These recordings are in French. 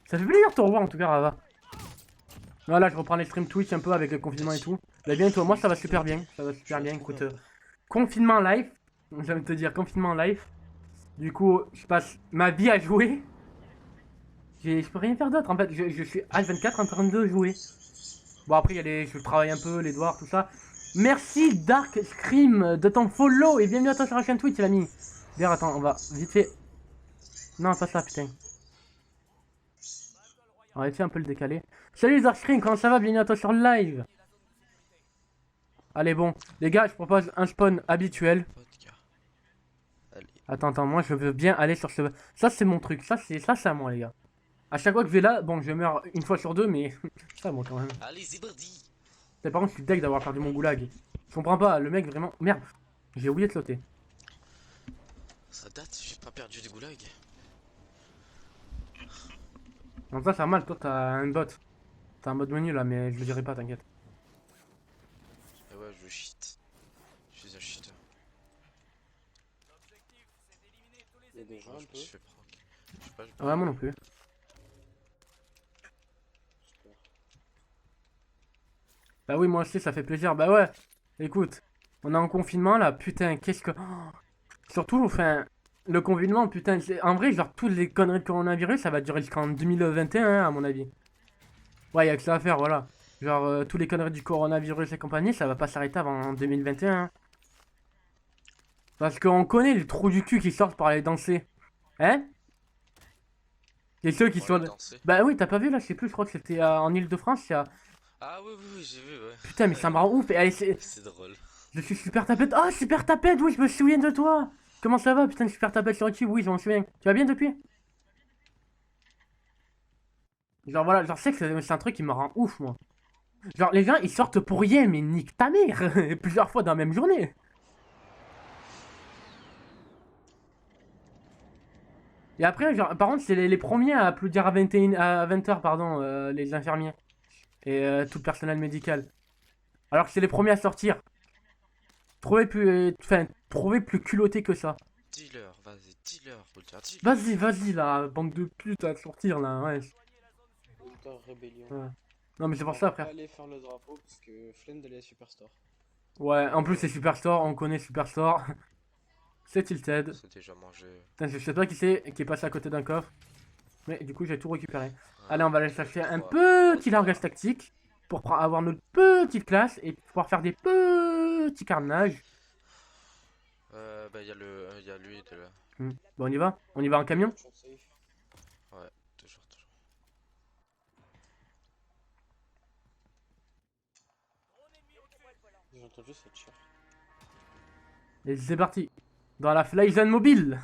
Ça fait plaisir de te revoir en tout cas, Rava. Voilà, je reprends les streams Twitch un peu avec le confinement et tout. Bah bien et toi, moi ça va super bien. Ça va super bien, écoute. Confinement live. J'aime te dire confinement live. Du coup, je passe ma vie à jouer. Je peux rien faire d'autre en fait. Je suis H24 en train de jouer. Bon après, il y a les, je travaille un peu, les devoirs, tout ça. Merci Dark Scream de ton follow et bienvenue à toi sur la chaîne Twitch, l'ami. D'ailleurs, attends, on va vite fait. Non, pas ça, putain. On va essayer un peu le décaler. Salut Dark Scream, comment ça va? Bienvenue à toi sur le live. Allez, bon, les gars, je propose un spawn habituel. Attends, moi je veux bien aller sur ce. Ça, c'est mon truc. Ça, c'est à moi, les gars. À chaque fois que je vais là, bon, je meurs une fois sur deux, mais ça, moi quand même. Allez, c'est parti. Par contre, je suis deg d'avoir perdu mon goulag. Je comprends pas, le mec vraiment. Merde, j'ai oublié de sauter. Ça date, j'ai pas perdu des goulags. Donc ça, c'est mal, toi t'as un bot. T'as un mode menu là, mais je le dirai pas, t'inquiète. Et ouais, je cheat. Je suis un cheater. Il y a des gens un Je me peu. suis fait proc. Je sais pas, je Ouais, moi non plus. Bah oui, moi aussi, ça fait plaisir. Bah ouais, écoute, on est en confinement là, putain, qu'est-ce que. Oh, surtout, enfin, le confinement, putain, en vrai, genre, toutes les conneries de coronavirus, ça va durer jusqu'en 2021, hein, à mon avis. Ouais, y'a que ça à faire, voilà. Genre, tous les conneries du coronavirus et compagnie, ça va pas s'arrêter avant 2021. Hein. Parce qu'on connaît les trous du cul qui sortent pour aller danser. Hein? Et ceux qui sont. danser. Bah oui, t'as pas vu là, je sais plus, je crois que c'était en Ile-de-France, il y a. Ah oui, oui, oui, j'ai vu, ouais. Putain, mais ça me rend ouf. Et, allez, C'est drôle. je suis super tapette. Oh, super tapette, oui, je me souviens de toi. Comment ça va, putain, super tapette sur YouTube, oui, je m'en souviens. Tu vas bien depuis? Genre voilà, genre, je sais que c'est un truc qui me rend ouf, moi. Genre, les gens, ils sortent pour rien, mais nique ta mère. Plusieurs fois dans la même journée. Et après, genre, par contre, c'est les premiers à applaudir à 21, à 20h, pardon, les infirmiers. Et tout le personnel médical. Alors que c'est les premiers à sortir. Trouvez plus culotté que ça. Dis-leur, vas-y, dis-leur, faut le dire, dis-leur. Vas-y, là, bande de putes à sortir, là, ouais. Ultra rébellion. Ouais. Non, mais c'est pour On ça, va pas frère. aller faire le drapeau parce que Flynn de la Superstore. Ouais, en plus, c'est Superstore, on connaît Superstore. C'est Tilted. C'est déjà mangé. Putain, je sais pas qui c'est qui est passé à côté d'un coffre. Mais du coup, j'ai tout récupéré. Ah, Allez, on va aller chercher un trois. petit largage tactique pour avoir notre petite classe et pouvoir faire des petits carnages. Bah y a lui de là. Bon, on y va? On y va en camion? Toujours safe. Ouais, toujours. J'ai entendu cette chair. Et c'est parti. Dans la Flyzone mobile.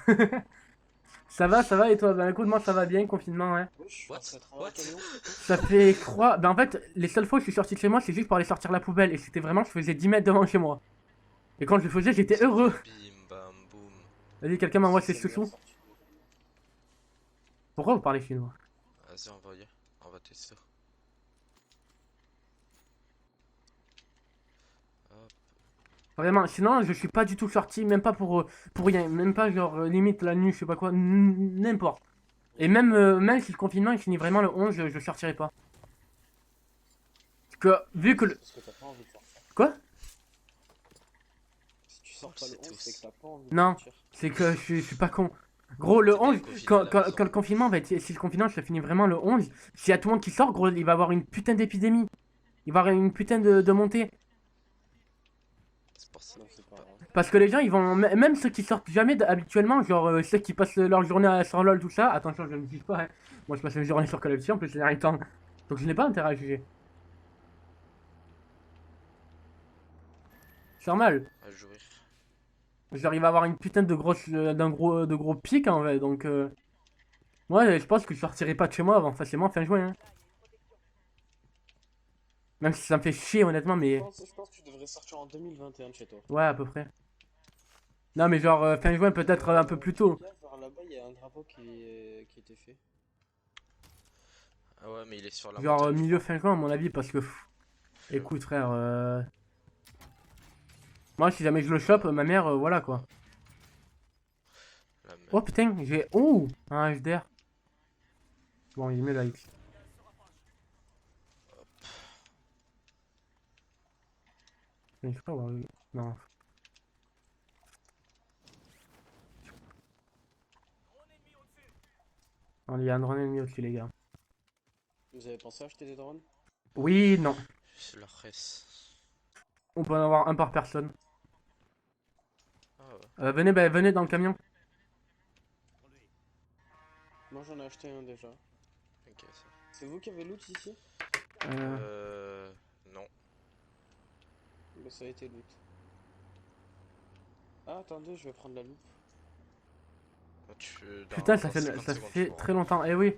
Ça va et toi? Ben écoute, moi ça va bien, confinement, ouais. Wesh, What? à travers un What? camion. Ça fait quoi? Ben en fait, les seules fois que je suis sorti de chez moi, c'est juste pour aller sortir la poubelle. Et c'était vraiment, je faisais 10 mètres devant chez moi. Et quand je le faisais, j'étais heureux. Bim, bam, boum. Vas-y, quelqu'un m'envoie ses C'est sous-sous. bien sorti. Pourquoi vous parlez chinois? Vas-y, on va tester. Hop. Vraiment, sinon je suis pas du tout sorti, même pas pour rien, même pas genre limite la nuit, je sais pas quoi, n'importe. Et même, même si le confinement il finit vraiment le 11, je sortirai pas. Parce que vu que le. Parce que t'as pas envie de sortir. Quoi? Si tu sors pas le 11, c'est que t'as pas envie de Non, sortir. c'est que je suis pas con. Gros, le C'est bien 11, confiné quand, à la quand, maison. quand le confinement va être. Si le confinement se finit vraiment le 11, s'il y a tout le monde qui sort, gros, il va y avoir une putain d'épidémie. Il va y avoir une putain de montée. C'est pour ça. Non, c'est pas grave. Parce que les gens, ils vont. Même ceux qui sortent jamais habituellement, genre ceux qui passent leur journée sur LoL, tout ça. Attention, je ne juge pas. Hein. Moi, je passe une journée sur Call of Duty en plus ces derniers temps. Donc, je n'ai pas intérêt à juger. C'est normal. À jouer. J'arrive à avoir une putain de grosse. De gros pic en vrai. Donc. Ouais, je pense que je sortirai pas de chez moi avant facilement fin juin. Hein. Même si ça me fait chier, honnêtement, mais. Je pense que tu devrais sortir en 2021 de chez toi. Ouais, à peu près. Non, mais genre fin juin, peut-être un peu plus tôt. Vers là-bas, il y a un drapeau qui était fait. Ah ouais, mais il est sur la Genre montagne. je milieu crois. fin juin, à mon avis, parce que. Écoute, frère. Moi, si jamais je le chope, ma mère, voilà quoi. La mer. Oh putain, j'ai. Oh un HDR. Bon, il est mieux la X. Mais je sais pas, ouais. Non. Non, il y a un drone ennemi au-dessus, les gars. Vous avez pensé à acheter des drones? Oui, non. C'est leur res. On peut en avoir un par personne. Ah ouais. Venez, bah, venez dans le camion. Moi j'en ai acheté un déjà. Ok, ça. C'est vous qui avez loot ici? Non. Bah ça a été loot. Ah attendez, je vais prendre la loupe. Putain, Dans 50 ça secondes, tu fait pourras. très longtemps. Eh oui.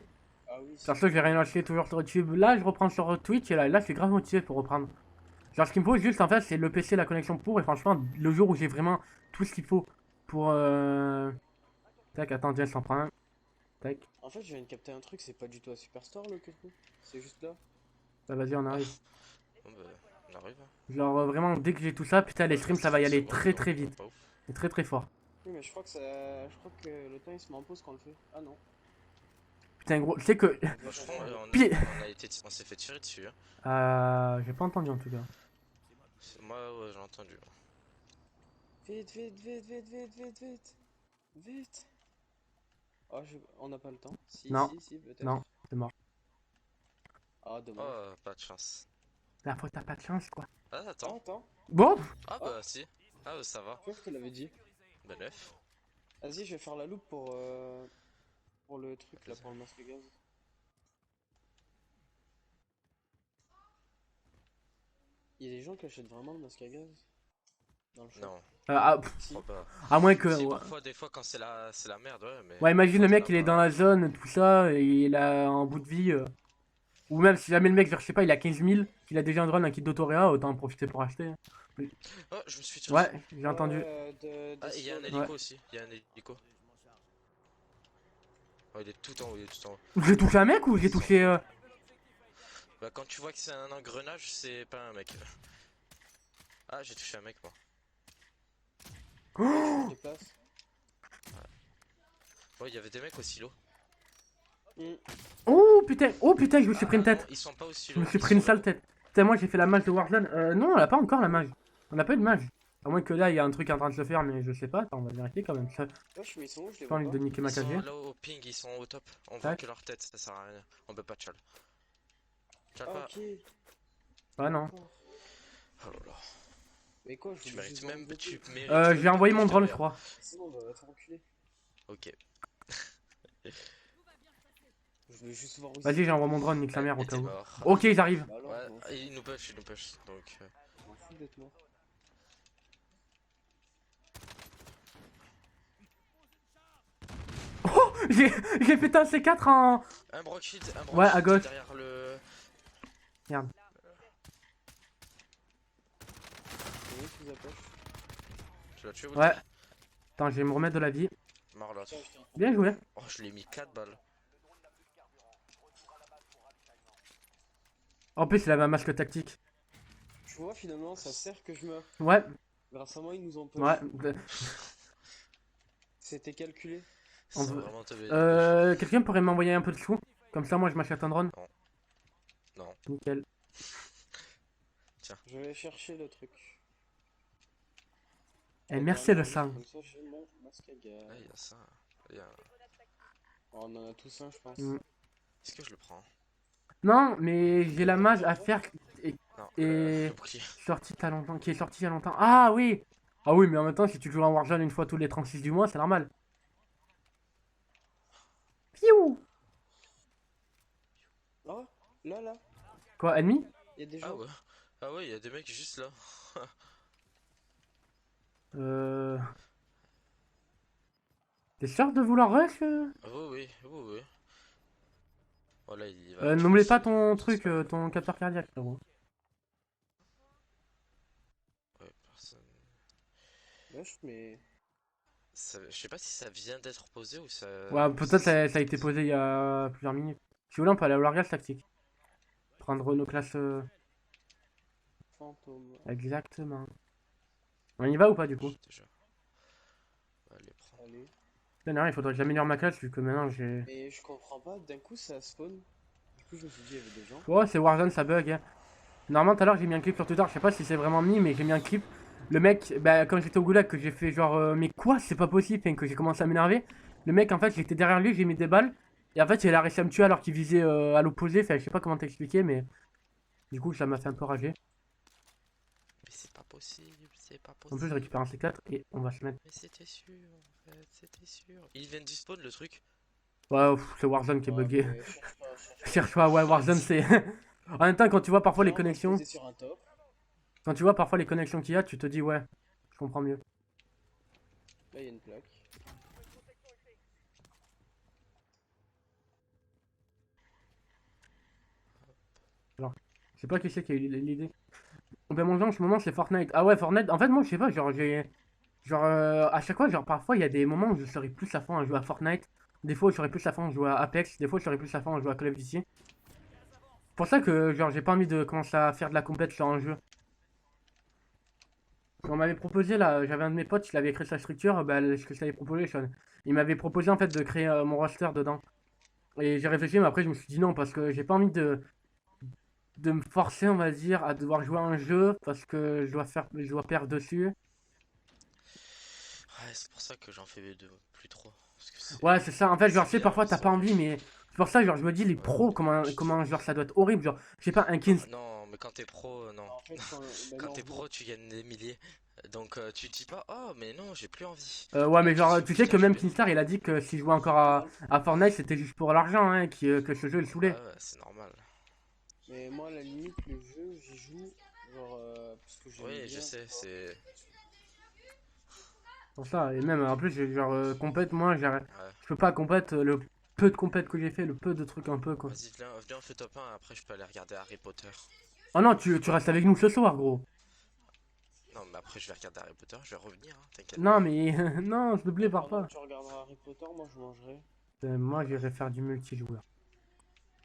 Ah oui, Parce que j'ai rien acheté toujours sur YouTube. Là, je reprends sur Twitch et là, je suis grave motivé pour reprendre. Genre, ce qu'il me faut juste en fait, c'est le PC, la connexion pour. Et franchement, le jour où j'ai vraiment tout ce qu'il faut pour. Tac, attends, tiens, je t'en prends un. Tac. En fait, je viens de capter un truc, c'est pas du tout à Superstore le Kyoto. C'est juste là. Bah, vas-y, on Ah. arrive. Bon bah, on arrive. Hein. Genre, vraiment, dès que j'ai tout ça, putain, les streams, ça va y aller 30 très secondes, très donc, vite. pas ouf. Et très très fort. Oui, mais je crois que le temps il se met en pause quand on le fait. Ah non. Putain, gros, tu sais que. Franchement, Puis- on s'est fait tirer dessus. Hein. J'ai pas entendu en tout cas. Moi, ouais, j'ai entendu. Vite, vite, vite, vite, vite, vite, vite. Vite. Oh, on n'a pas le temps. Si, Non. si, peut-être. Non, c'est mort. Ah, dommage. Oh, pas de chance. La fois, t'as pas de chance, quoi. Ah, Ah, attends. attends. Bon, Ah, bah, si. Ah, ça va. Je te l'avais dit. Bah, 9. Vas-y, je vais faire la loupe pour le truc là, pour le masque à gaz. Il y a des gens qui achètent vraiment le masque à gaz dans le shop. Non. Si. Oh, bah. à moins que. Si, Ouais, parfois, des fois, quand c'est la merde, ouais, mais. ouais, imagine le Parfois, mec, t'en il as est pas. dans la zone, tout ça, et il a un bout de vie. Ou même si jamais le mec, genre, je sais pas, il a 15 000, qu'il a déjà un drone, un kit d'autoréa, autant en profiter pour acheter. Oh, je me suis tiré Ouais, dessus. j'ai entendu. Ah, il y a un Ouais. hélico aussi. Il y a un hélico. Oh, il est tout en haut, il est tout en haut. J'ai touché un mec ou j'ai touché. Bah, quand tu vois que c'est un engrenage, c'est pas un mec. Ah, j'ai touché un mec, moi. Je me déplace. Oh, il y avait des mecs au silo. Oh putain, je me suis pris une Ah, tête. non, ils sont pas au Je silo. me suis ils pris une sont sale là-haut. tête. Putain, moi j'ai fait la mage de Warzone. Non, on a pas encore la mage. On a pas eu de mage. À moins que là, il y a un truc en train de se faire, mais je sais pas. Attends, on va vérifier quand même. Ça, Wesh, mais ils sont où? Je les j'ai pas vois envie pas. de niquer ma Ils sont casier. là au ping, ils sont au top. On voit Tac. que leur tête, ça sert à rien. On peut pas tchal. Tchal Ah, pas. ok. Ah non. D'accord. Oh là là. Mais quoi, je Tu voulais mérites juste même. voir Tu une mérites. J'ai même envoyé pas mon que je te drone, je merde. crois. C'est bon, va te reculer. Ok. Je voulais juste voir où Vas-y, j'envoie mon drone, nique sa mère au Et cas t'es où. mort. Ok, ils arrivent. Bah alors, Ouais, il nous push, donc. je m'en fous d'être mort. J'ai fait un C4 en. Un Brockshit, Ouais, à gauche. derrière le. Merde. C'est où qu'ils approchent? Tu l'as tué ou Ouais. Attends, je vais me remettre de la vie. Mort là. Tiens, je tiens. Bien joué. Oh, je l'ai mis 4 balles. En plus, il avait un masque tactique. Tu vois, finalement, ça sert que je meurs. Ouais, Grâce à moi, ils nous ont push. ouais. C'était calculé. On Ça veut- va vraiment te Quelqu'un pourrait m'envoyer un peu de sous? Comme ça, moi, je m'achète un drone. Non. Nickel. Je vais chercher le truc. Eh, merci le sang. Comme ça, j'ai mon masque à gaz. Ah, il y a ça. Il y a... Oh, on en a tous un, je pense. Mm. Est-ce que je le prends? Non, mais j'ai la mage à faire Non, Et- le bouclier. sorti il y a longtemps, qui est sorti il y a longtemps. Ah oui! Ah oui, mais en même temps, si tu joues en Warzone une fois tous les 36 du mois, c'est normal. Piou! Oh, là. Quoi, ennemi? Il y a des gens. Ah ouais. Ah ouais, il y a des mecs juste là. T'es sûr de vouloir rush? Ah oui. Voilà, il va. N'oublie pas ton truc, ton capteur cardiaque, frérot. Ouais, personne. Wesh, mais. Je sais pas si ça vient d'être posé ou ça. Ouais, peut-être ça a été posé il y a plusieurs minutes. Si vous voulez, on peut aller au largage tactique. Prendre nos classes. Fantôme. Exactement. On y va ou pas du coup? Déjà. Allez, prends. Allez. Putain, il faudrait que j'améliore ma classe vu que maintenant j'ai. Et je comprends pas, d'un coup ça spawn. Du coup je me suis dit il y avait des gens. Oh, c'est Warzone, ça bug. Hein. Normalement, tout à l'heure, j'ai mis un clip sur Twitter. Je sais pas si c'est vraiment mis, mais j'ai mis un clip. Le mec, bah, quand j'étais au goulag, que j'ai fait genre, mais quoi, c'est pas possible, hein, que j'ai commencé à m'énerver. Le mec, en fait, j'étais derrière lui, j'ai mis des balles. Et en fait, il a réussi à me tuer alors qu'il visait à l'opposé. Enfin, je sais pas comment t'expliquer, mais du coup, ça m'a fait un peu rager. Mais c'est pas possible, c'est pas En plus, je possible. récupère un C4 et on va se mettre. Mais c'était sûr, en fait, c'était sûr. Ils viennent du spawn le truc. Ouais, c'est Warzone qui est Ouais bugué. mais cherche pas, cherche pas. Cherche pas, ouais, Warzone, c'est. En même temps, quand tu vois parfois les Viens, on va se connexions, poser sur un top. quand tu vois parfois les connexions qu'il y a, tu te dis, ouais, je comprends mieux. Là il y a une plaque. Alors, je sais pas qui c'est qui a eu l'idée. Ben, mon jeu en ce moment, c'est Fortnite. Ah ouais, Fortnite, en fait, moi, je sais pas, genre, j'ai. Genre, à chaque fois, genre, parfois, il y a des moments où je serais plus à fond à jouer à Fortnite. Des fois, je serais plus à fond à jouer à Apex. Des fois, je serais plus à fond à jouer à Call of Duty. C'est pour ça que, genre, j'ai pas envie de commencer à faire de la compète sur un jeu. On m'avait proposé, là, j'avais un de mes potes, il avait écrit sa structure, bah, ce que je t'avais proposé, Sean. Il m'avait proposé, en fait, de créer mon roster dedans. Et j'ai réfléchi, mais après, je me suis dit non, parce que j'ai pas envie de me forcer, on va dire, à devoir jouer à un jeu, parce que je dois perdre dessus. Ouais, c'est pour ça que j'en fais plus trop. Parce que Ouais, c'est ça. En fait, genre, c'est tu sais, bien, parfois, mais t'as ça pas envie, rush. mais c'est pour ça, genre, je me dis, les Ouais. pros, genre, ça doit être horrible. Genre, je sais pas, un Kings. Non, mais quand t'es pro, non. En fait bah Quand non, t'es pro, tu gagnes des milliers. Donc tu te dis pas, oh, mais non, j'ai plus envie. Ouais, mais Tu te genre, dis, tu sais putain, que je suis même bien. Kingstar, il a dit que s'il jouait encore normal. à Fortnite, c'était juste pour l'argent, hein, que ce jeu le saoulait. Bah ouais, c'est normal. Mais moi à la limite le jeu j'y joue genre parce que j'aime Oui, je bien. sais, c'est. Pour ça. Et même, en plus, genre, compète, moi, Ouais. je peux pas compète le peu de compète que j'ai fait, le peu de trucs un peu, quoi. Vas-y, viens, on fait top 1, après je peux aller regarder Harry Potter. Oh non, tu restes avec nous ce soir, gros. Non, mais après je vais regarder Harry Potter, je vais revenir, hein, t'inquiète Non, pas. mais non, s'il te plaît, Et pars pendant pas. que tu regarderas Harry Potter, moi je mangerai. Moi, j'irai faire du multijoueur.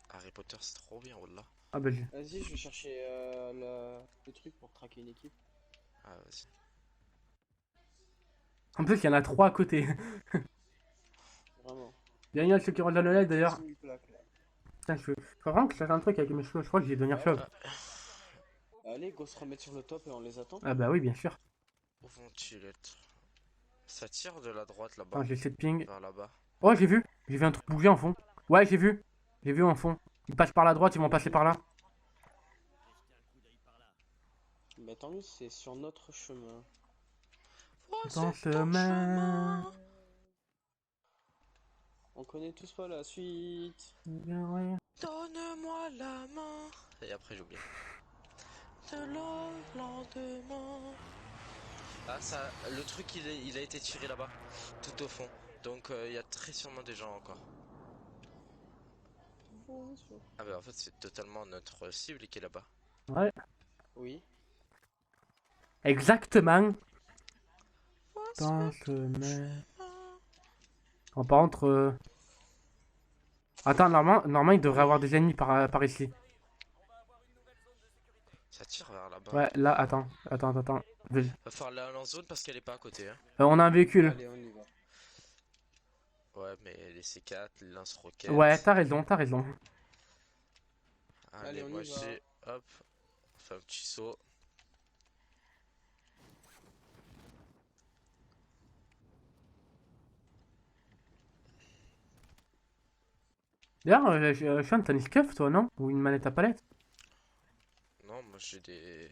Harry Potter, c'est trop bien, wallah. Ah, bah, Vas-y, je vais chercher le truc pour traquer une équipe. Ah, vas-y. en plus, il y en a trois à côté. Vraiment. Dernier ceux qui regardent le live, d'ailleurs. 6000 plaques là. Putain, faut vraiment que je fasse un truc avec mes cheveux. Je crois que je vais devenir chauve. Allez, go se remettre sur le top et on les attend. Ah, bah oui, bien sûr. Où vont-ils être? Ça tire de la droite Attends, là-bas, j'ai 7 ping. vers là-bas. Oh, j'ai vu. J'ai vu un truc bouger en fond. Ouais, j'ai vu. J'ai vu en fond. Ils passent par la droite, ils vont passer par là. Mais tant mieux, c'est sur notre chemin. Voici Dans ce ton chemin. chemin. On connaît tous pas la suite. Donne-moi la main. Et après j'ai oublié. De le lendemain. Ah ça, le truc il a été tiré là-bas, tout au fond. Donc il y a très sûrement des gens encore. Ah bah en fait c'est totalement notre cible qui est là-bas. Ouais, Oui. exactement. Voici Dans ce ton chemin. chemin. Oh, par contre. Attends, normalement, il devrait avoir des ennemis par ici. Ça tire vers là-bas. Ouais, là, attends. Va falloir aller en zone parce qu'elle est pas à côté. Hein. On a un véhicule. Allez, on y va. Ouais mais les C4, les lance-roquettes. Ouais, t'as raison, t'as raison. Allez, Allez, on moi y va. j'ai. Hop. On fait un petit saut. D'ailleurs, Sean, t'as une scuff, toi, non? Ou une manette à palette? Non, moi j'ai des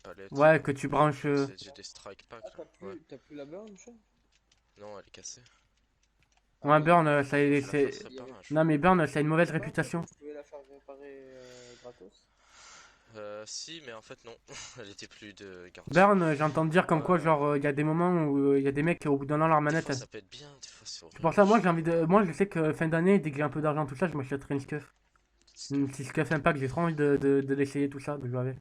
palettes. Ouais, que tu branches. J'ai des strike packs Ah, là. Ouais. t'as plus la burn, chat? Non, elle est cassée. Ouais, Burn, ça Je la c'est. passerai par un jour. Non, mais Burn, ça a une mauvaise réputation. Tu pouvais la faire réparer gratos? Si, mais en fait non. Elle était plus de garantie. Burn, j'entends dire comme quoi, genre, il y a des moments où il y a des mecs, au bout d'un an, leur Des manette. fois ça peut être bien, des fois c'est C'est horrible. pour ça, moi, j'ai envie de. Moi, je sais que fin d'année, dès que j'ai un peu d'argent, tout ça, je m'achèterai une scuff. Une petite scuff impact, j'ai trop envie de l'essayer, tout ça, de jouer avec.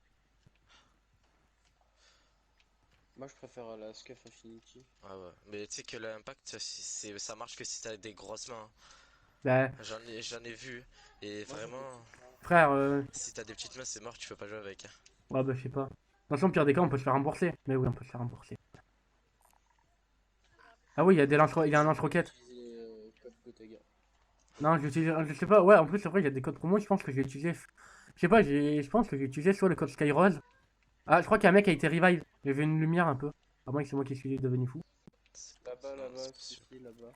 Moi, je préfère la Scuff Infinity. Ah ouais, mais tu sais que l'impact ça marche que si t'as des grosses mains. Bah, J'en ai vu. Et Moi, j'ai vraiment, frère, si t'as des petites mains, c'est mort, tu peux pas jouer avec. ouais, bah, je sais pas. De toute façon, pire des cas, on peut se faire rembourser. Mais oui, on peut se faire rembourser. Ah oui, il y a un lance-roquette. coup, tes gars. Non, je sais pas, ouais, en plus, c'est vrai, il y a des codes promo, je pense que j'ai utilisé. Je sais pas, je pense que j'ai utilisé soit le code Skyrose. Ah, je crois qu'un mec a été revive. Il y avait une lumière un peu. À moins que c'est moi qui suis devenu fou. Là-bas, Non, là-bas, c'est pas si, sûr. si, là-bas.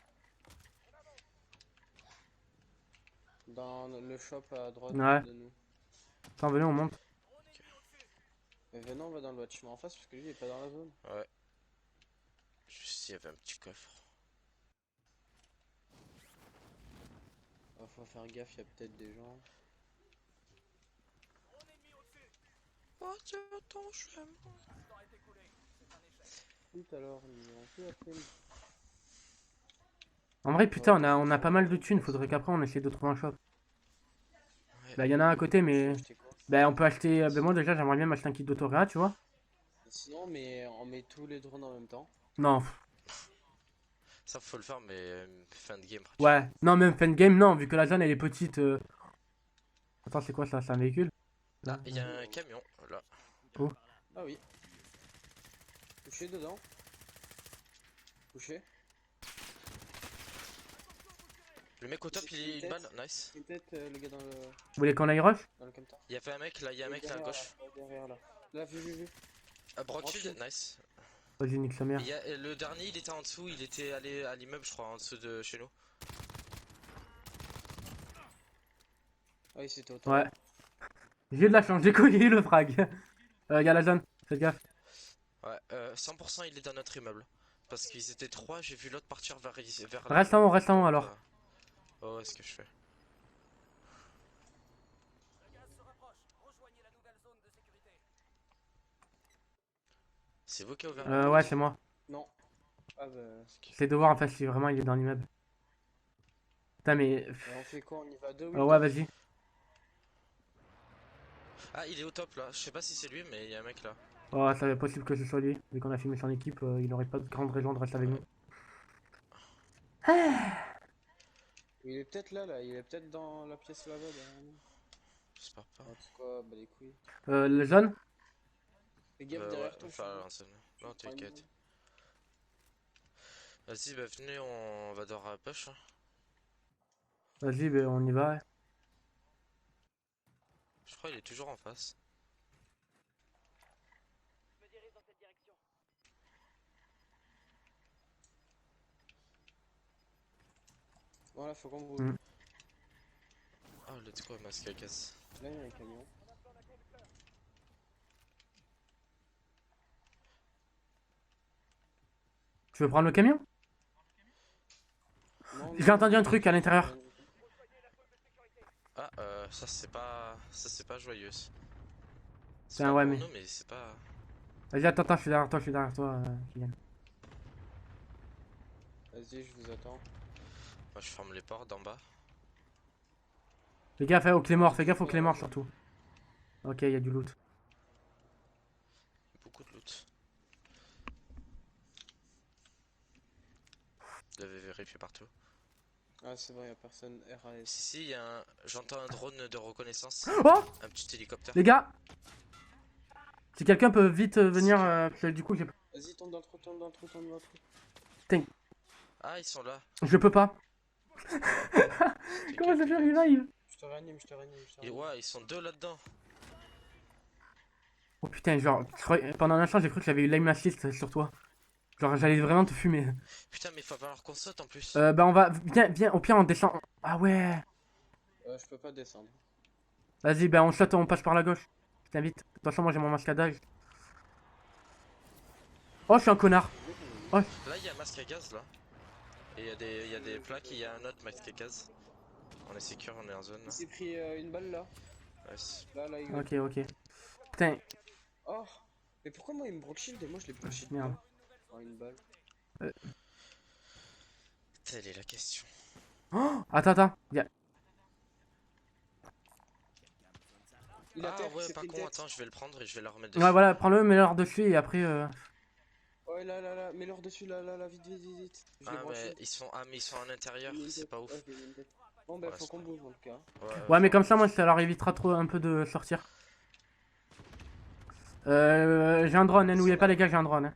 Dans le shop à droite Ouais. de nous. Attends, venez, on monte. Mais venons, on va dans le bâtiment en face parce que lui il est pas dans la zone. Ouais. Juste, il y avait un petit coffre. Faut faire gaffe, il y a peut-être des gens. Oh, tiens, attends, je suis Tout alors, ils ont tout appris. En vrai, putain, on a pas mal de thunes. Faudrait qu'après on essaie de trouver un shop. Ouais. Bah, il y en a un à côté, J'ai mais. acheté quoi? Bah, on peut acheter. Bah, moi déjà, j'aimerais bien m'acheter un kit d'autoréa, tu vois. Sinon, mais on met tous les drones en même temps. Non, Ça, faut le faire, mais fin de game. ouais. Non, même fin de game, non, vu que la zone elle est petite. Attends, c'est quoi ça? C'est un véhicule? Ah, il y a un camion, là. Ah oui. Couché dedans. Couché. Le mec au top, il est une balle, nice. Et peut-être le gars Vous voulez qu'on aille rush? dans le camtar. Il y avait un mec là, il y a un mec là à gauche. Derrière là. Là, vu. À Broadfield, nice. Vas-y, nique sa mère. Et le dernier, il était en dessous, il était allé à l'immeuble, je crois, en dessous de chez nous. Ah, il s'était autant. Ouais. J'ai eu de la chance, j'ai eu le frag. Y'a la zone, faites gaffe. Ouais, 100% il est dans notre immeuble. Parce qu'ils étaient trois, j'ai vu l'autre partir vers ici. Reste en haut, reste en haut alors. Oh, ouais, ce que je fais. C'est vous qui avez ouvert la porte? Ouais, c'est moi. Non. Ah bah. J'essaie de voir en fait si vraiment il est dans l'immeuble. Putain, mais. On fait quoi? On y va deux ou Ouais, vas-y. Ah, il est au top là, je sais pas si c'est lui, mais il y a un mec là. Oh, c'est possible que ce soit lui. Vu qu'on a filmé son équipe, il aurait pas de grande raison de rester avec nous. Il est peut-être là, il est peut-être dans la pièce là-bas derrière nous. J'espère pas. En tout cas, bah les couilles. Le jaune? Fais gaffe derrière Ouais, toi. enfin, non, t'inquiète. Vas-y, bah venez, on va devoir push. Hein. Vas-y, ben on y va. Ouais. Je crois qu'il est toujours en face. Voilà, faut qu'on bouge. Mm. Oh, let's go, masque à gaz. Là, il y a un camion. Tu veux prendre le camion? Non, J'ai entendu un truc à l'intérieur. Ah, ça c'est pas joyeux. C'est Tiens, pas ouais, pour mais. nous, mais c'est pas... Vas-y, attends, je suis derrière toi, Kylian. Vas-y, je vous attends. Moi je ferme les portes d'en bas. Fais gaffe, au Clémor, fais gaffe au Clémor surtout. Ok, il y a du loot. Beaucoup de loot. Je l'avais vérifié partout. Ah, c'est bon, y a personne. RAS. Si, y a un... J'entends un drone de reconnaissance. Oh! Un petit hélicoptère. Les gars! Si quelqu'un peut vite venir, parce que du coup j'ai. Vas-y, tombe dans le trou, tombe dans le trou, tombe dans le trou. Ah, ils sont là. Je peux pas. Comment ça fait revive? Je te réanime, je te réanime, je te Et réanime. ouais, ils sont deux là-dedans. Oh putain, genre, pendant un instant j'ai cru que j'avais eu l'aim assist sur toi. Genre, j'allais vraiment te fumer. Putain, mais il va falloir qu'on saute en plus. Bah, on va. Viens, au pire, on descend. Ah ouais! Je peux pas descendre. Vas-y, bah, on saute, on passe par la gauche. Je t'invite. De toute façon, moi j'ai mon mascadage. Oh, je suis un connard. Là, il y a un masque à gaz là. Et il y a des plaques et il y a un autre masque à gaz. On est secure, on est en zone. Il s'est pris une balle là. Ouais, Là, il Ok, ok. Putain, Oh! Mais pourquoi moi il me broke shield et moi je l'ai broke shield? merde. Oh, une balle. Telle est la question. Oh, attends. Il a Ah terre, ouais, c'est pas pris une con, tête. attends, je vais le prendre et je vais la remettre dessus. Ouais, voilà, prends-le, mets-le dessus et après. Ouais, là, mets-leur dessus, là, vite. Je l'ai Ah, broke mais shield. ils sont à l'intérieur, J'ai mis une c'est tête. pas ouf. Ouais, j'ai mis une tête. Bon, bah, Ouais, faut c'est qu'on pas- bouge en tout cas. Ouais, mais comme ça, moi, ça leur évitera trop un peu de sortir. J'ai un drone, hein, n'oubliez pas, les gars, j'ai un drone. Hein.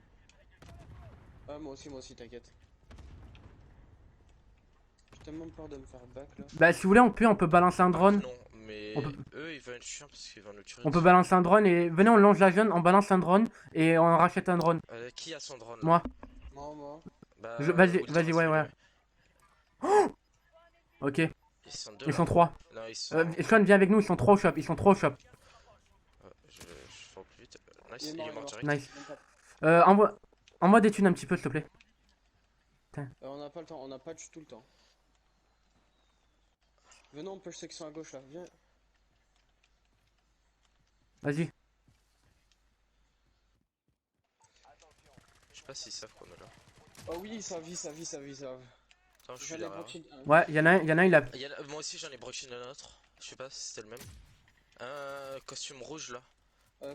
Ah, moi aussi, t'inquiète. tellement peur de me faire back là. Bah, si vous voulez, on peut balancer un drone. Non, mais On peut- eux ils vont être chiants parce qu'ils vont nous tuer. On peut balancer un drone et. Venez, on lance la jeune, on balance un drone et on rachète un drone. Qui a son drone là? Moi. Moi. Bah, Vas-y, Ultra, vas-y, ouais, ouais. Ok, Ils sont deux ils là. sont 3. Non, ils sont. Sean, viens avec nous, ils sont 3 au shop, ils sont 3 au shop. Je fais au plus vite. Nice, Il est il mort, est il est mort mort. direct. Nice. Même pas. Envoie des thunes un petit peu, s'il te plaît. On n'a pas le temps, on n'a pas du tout le temps. Venons, on peut section à gauche là, viens. Vas-y. Je sais pas s'ils savent qu'on est là. Oh oui, ça vit. Attends, je J'en suis ai derrière. broché un. Ouais, y en a, il a. Moi aussi j'en ai broché un autre. Je sais pas si c'était le même. Un costume rouge là. Un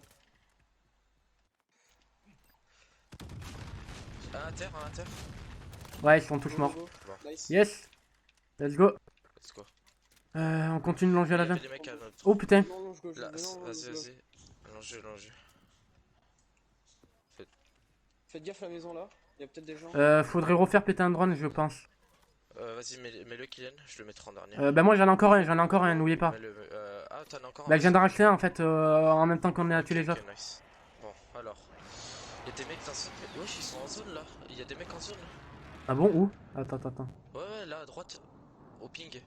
à terre, un à terre. Ouais, ils sont tous Go, morts. go, go. Bon. Nice. Yes. Let's go. Let's go. On continue de longer Il y la avait jeune. des mecs à notre. Oh putain. Non, longe gauche, Là, venons, longe vas-y, gauche. vas-y. Allongez. Faites gaffe à la maison là, il y a peut-être des gens. Faudrait refaire péter un drone, je pense. Vas-y, mets-le Kylian, je le mettrai en dernier. Bah moi j'en ai encore un, n'oubliez pas. Ah, t'en as encore un. Bah je viens d'en racheter un en fait, en même temps qu'on a tué les Ok, autres. nice. Bon, alors. Il y a des mecs dans zone. Wesh, ils sont en zone là. Il y a des mecs en zone. Ah bon, où? Attends. Ouais, là à droite. Au ping.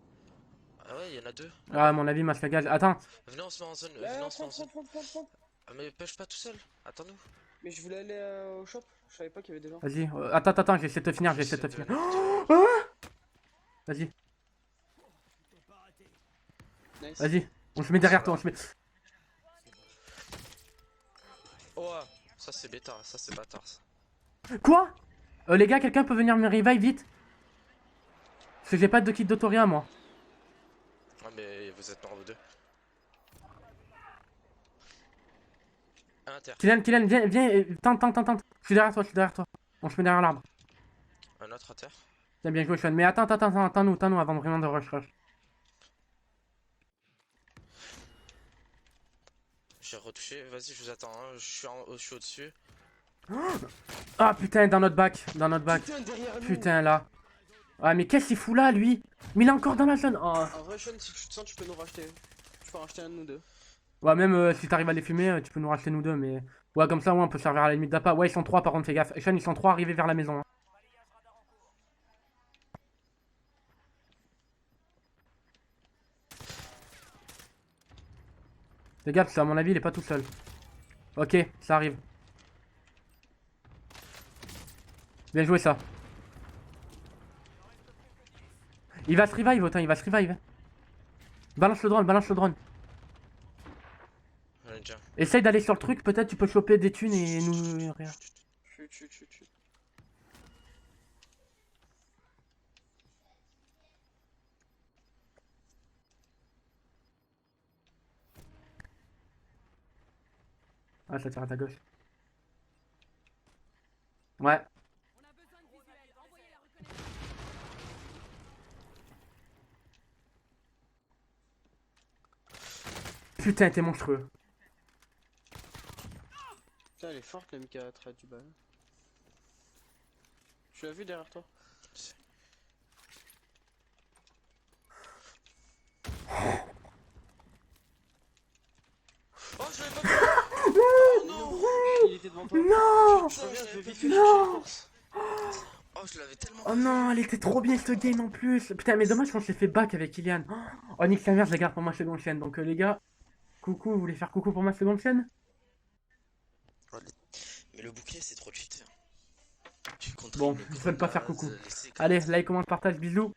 Ah ouais, il y en a deux. Ah à mon avis, masque à gaz. Attends, Venez, on se met en zone. Là, Venez, on se met en zone. prends. Ah, mais pêche pas tout seul. Attends-nous. Mais je voulais aller au shop, je savais pas qu'il y avait des gens. vas-y. Attends, j'essaie de te finir, j'essaie de te finir. Vas-y, Nice. vas-y. On se met derrière toi, on se met. Oh, ça c'est bêta, ça c'est bâtard. Ça. Quoi? Les gars, quelqu'un peut venir me revive vite? Parce que j'ai pas de kit d'autoria moi. Ah, mais vous êtes morts vous deux. Un à terre. Kylian, viens, tente. Je suis derrière toi. On se met derrière l'arbre. Un autre à terre. T'as bien joué, Sean. Mais attends-nous avant vraiment de rush. J'ai retouché, vas-y, je vous attends. Hein. Je suis au-dessus. Ah putain, dans notre bac. Putain, derrière nous. Putain, là. Ah, mais qu'est-ce qu'il fout là, lui? Mais il est encore dans la zone. Oh. En vrai, Sean, si tu te sens, tu peux nous racheter. Tu peux en racheter un de nous deux. Ouais, même si t'arrives à les fumer, tu peux nous racheter nous deux, mais... Ouais, comme ça, ouais, on peut servir à la limite d'appât. Ouais, ils sont 3, par contre, fais gaffe. Sean, ils sont 3 arrivés vers la maison. Hein. Fais gaffe, parce qu'à mon avis, il est pas tout seul. Ok, ça arrive. Bien joué, ça. Il va se revive, autant, il va se revive. Balance le drone. J'en ai déjà. Essaye d'aller sur le truc, peut-être tu peux choper des thunes et nous... Rien. Chut. Ah, ça tire à ta gauche. Ouais. Putain, t'es monstrueux. Putain, elle est forte la MK4 du bal. Tu l'as vu derrière toi? Oh, je l'avais pas vu. Oh non. Il était devant toi. Non! Je reviens, je vais vite fait Non. Oh, je l'avais tellement. Oh non, elle était trop bien ce game en plus. Putain, mais dommage qu'on s'est fait back avec Ilian. Oh, nique sa mère, je la garde pour ma seconde chaîne. Donc, les gars, coucou, vous voulez faire coucou pour ma seconde chaîne? Mais le bouclier, c'est trop cheat. Bon, je souhaite pas faire coucou. Allez, like, comment partage, bisous.